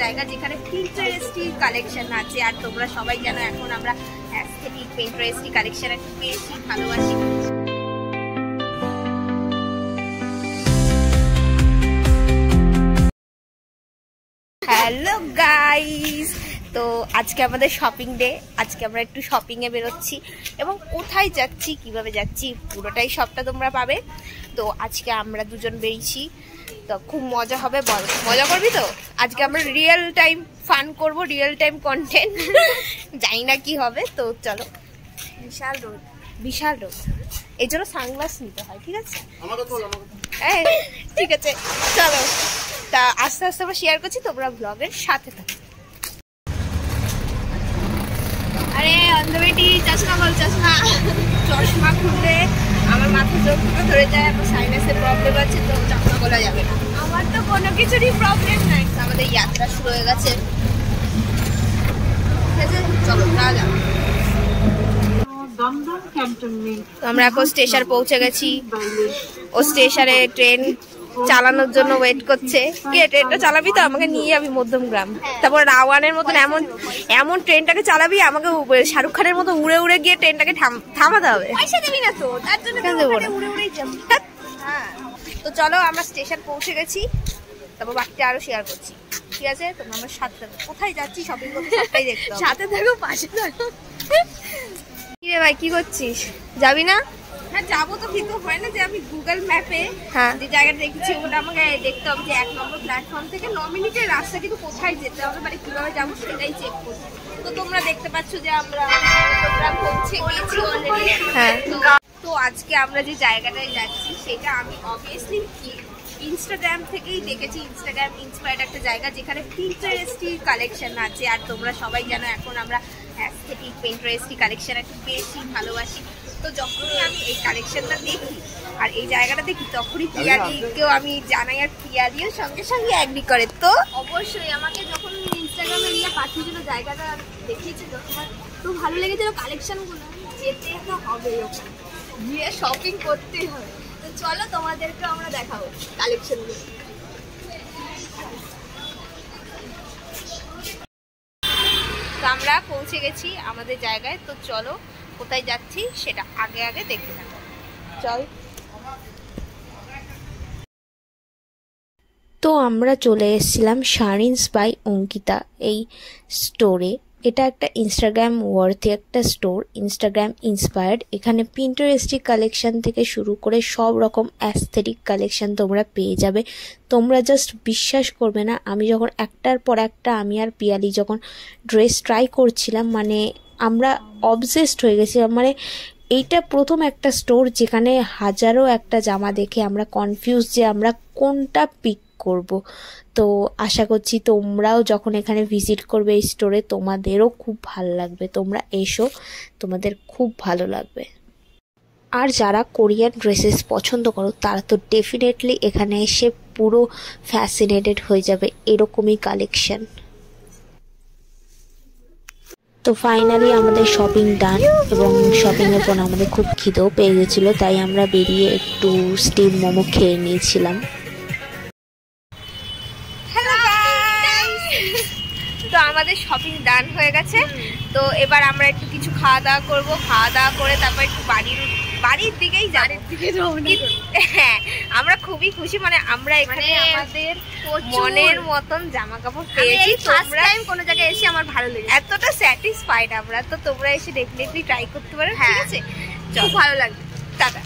জায়গা যেখানে পিন্টারেস্টি কালেকশন আছে। আর তোমরা সবাই জানো এখন আমরা অ্যাস্থেটিক পিন্টারেস্টি কালেকশন একটু বেশি ভালোবাসি। হ্যালো গাইস, তো আজকে আমাদের শপিং ডে। আজকে আমরা একটু শপিং এ বেরোচ্ছি এবং কোথায় যাচ্ছি কিভাবে যাচ্ছি পুরোটাই সবটা তোমরা পাবে। তো আজকে আমরা দুজন বেরিয়েছি, তো খুব মজা হবে। বল, মজা করবি তো? আজকে আমরা রিয়েল টাইম ফান করব, রিয়েল টাইম কন্টেন্ট। জানি না কি হবে। তো চলো। বিশাল রোদ, বিশাল রোদ, এই জন্য সানগ্লাস নিতে হয়। ঠিক আছে, ঠিক আছে, চলো। তা আস্তে আস্তে আমরা শেয়ার করছি, তোমরা ব্লগের সাথে থাকো। আরে অন্ধবেটি চশমা বল, চশমা। চশমা খুললে আমার মাথা চোখটা ধরে যায়, আমার সাইনাসের প্রবলেম আছে, তো চশমা খোলা যাবে না। আমার তো কোনো কিছুরই প্রবলেম নাই। আমাদের যাত্রা শুরু হয়ে গেছে, ঠিক আছে, চলো যাওয়া যাক। আমরা এখন স্টেশন পৌঁছে গেছি। ও স্টেশনে ট্রেন চালানোর জন্য ওয়েট করছে। কে ট্রেনটা চালাবি তো? আমাকে নিয়ে যাবি মধ্যমগ্রাম, তারপর রাওয়ানের মতন এমন এমন ট্রেনটাকে চালাবি, আমাকে শাহরুখ খানের মতো উড়ে উড়ে গিয়ে ট্রেনটাকে থামাতে হবে। পয়সা দিবি না তো, তার জন্য উড়ে উড়েই যাবো। তো চলো, আমরা স্টেশন পৌঁছে গেছি, তারপর বাকিটা আরো শেয়ার করছি। ঠিক আছে, তোমরা আমার সাথে থাকো। কোথায় যাচ্ছি শপিং করতে সবটাই দেখতে হবে। সাথে থাকো, পাশে থাকো। কি রে ভাই, কি করছিস? যাবি না? হ্যাঁ যাবো তো, কিন্তু হয় না যে আমি গুগল ম্যাপে যে জায়গাটা দেখেছি ওটা আমাকে দেখতে হবে যে 1 নম্বর প্ল্যাটফর্ম থেকে 9 মিনিটের রাস্তা, কিন্তু কোথায় যেতে হবে মানে কিভাবে যাবো সেটাই চেক করবো। তো তোমরা দেখতে পাচ্ছ যে আমরা প্রোগ্রাম পৌঁছে গিয়েছি অলরেডি। হ্যাঁ, তো আজকে আমরা যে জায়গাটায় যাচ্ছি সেটা আমি অবভিয়াসলি ইনস্টাগ্রাম থেকেই দেখেছি। ইনস্টাগ্রাম ইন্সপায়ার্ড একটা জায়গা যেখানে পিন্টারেস্টি কালেকশন আছে। আর তোমরা সবাই জানো এখন আমরা অ্যাস্থেটিক পিন্টারেস্টি কালেকশন একটু বেশি ভালোবাসি। তো যখনই আমি এই কালেকশনটা দেখি আর এই জায়গাটা দেখি, তখনই পিয়ালিকেও আমি জানাই, আর পিয়ালিও সঙ্গে সঙ্গে অ্যাগ্রি করে। তো অবশ্যই আমাকে যখন ইনস্টাগ্রামে নিয়ে পাঠিয়েছিল জায়গাটা দেখিয়েছিল, তোমার তো ভালো লেগেছিল কালেকশনগুলো, যেতে তো হবে, গিয়ে শপিং করতেই হবে। তো চলো তোমাদেরকে আমরা দেখাবো কালেকশনগুলো। তো আমরা পৌঁছে গেছি আমাদের জায়গায়। তো চলো কোথায় যাচ্ছি সেটা আগে আগে দেখে নেব। চল। তো আমরা চলে এসেছিলাম শারিনস বাই অঙ্কিতা এই স্টোরে। এটা একটা ইনস্টাগ্রাম ওয়ার্থি একটা স্টোর, ইনস্টাগ্রাম ইন্সপায়ার্ড। এখানে পিন্টারেস্টি কালেকশন থেকে শুরু করে সব রকম অ্যাস্থেটিক কালেকশন তোমরা পেয়ে যাবে। তোমরা জাস্ট বিশ্বাস করবে না, আমি যখন একটার পর একটা, আমি আর পিয়ালি যখন ড্রেস ট্রাই করছিলাম, মানে আমরা অবসেসড হয়ে গেছিলাম। মানে এইটা প্রথম একটা স্টোর যেখানে হাজারো একটা জামা দেখে আমরা কনফিউজ যে আমরা কোনটা পিক করব। তো আশা করছি তোমরাও যখন এখানে ভিজিট করবে এই স্টোরে তোমাদেরও খুব ভালো লাগবে। তোমরা এসো, তোমাদের খুব ভালো লাগবে। আর যারা কোরিয়ান ড্রেসেস পছন্দ করো তারা তো ডেফিনেটলি এখানে এসে পুরো ফ্যাসিনেটেড হয়ে যাবে, এরকমই কালেকশন। তো ফাইনালি আমাদের শপিং ডান, এবং শপিংয়ের পর আমাদের খুব খিদেও পেয়ে গেছিলো, তাই আমরা বেরিয়ে একটু স্টিম মোমো খেয়ে নিয়েছিলাম। তো আমাদের শপিং ডান হয়ে গেছে। তো এবার আমরা একটু কিছু খাওয়া দাওয়া করবো। খাওয়া দাওয়া করে তারপর একটু বাড়ির দিকেই যাবো। হ্যাঁ, আমরা খুবই খুশি, মানে আমরা এখানে আমাদের মনের মতন জামা কাপড় পেয়েছি। ফার্স্ট টাইম কোনো জায়গায় এসে আমার ভালো লেগেছে, এতটা স্যাটিসফাইড আমরা। তো তোমরা এসে ডেফিনেটলি ট্রাই করতে পারো। ঠিক আছে, খুব ভালো লাগবে। টাটা।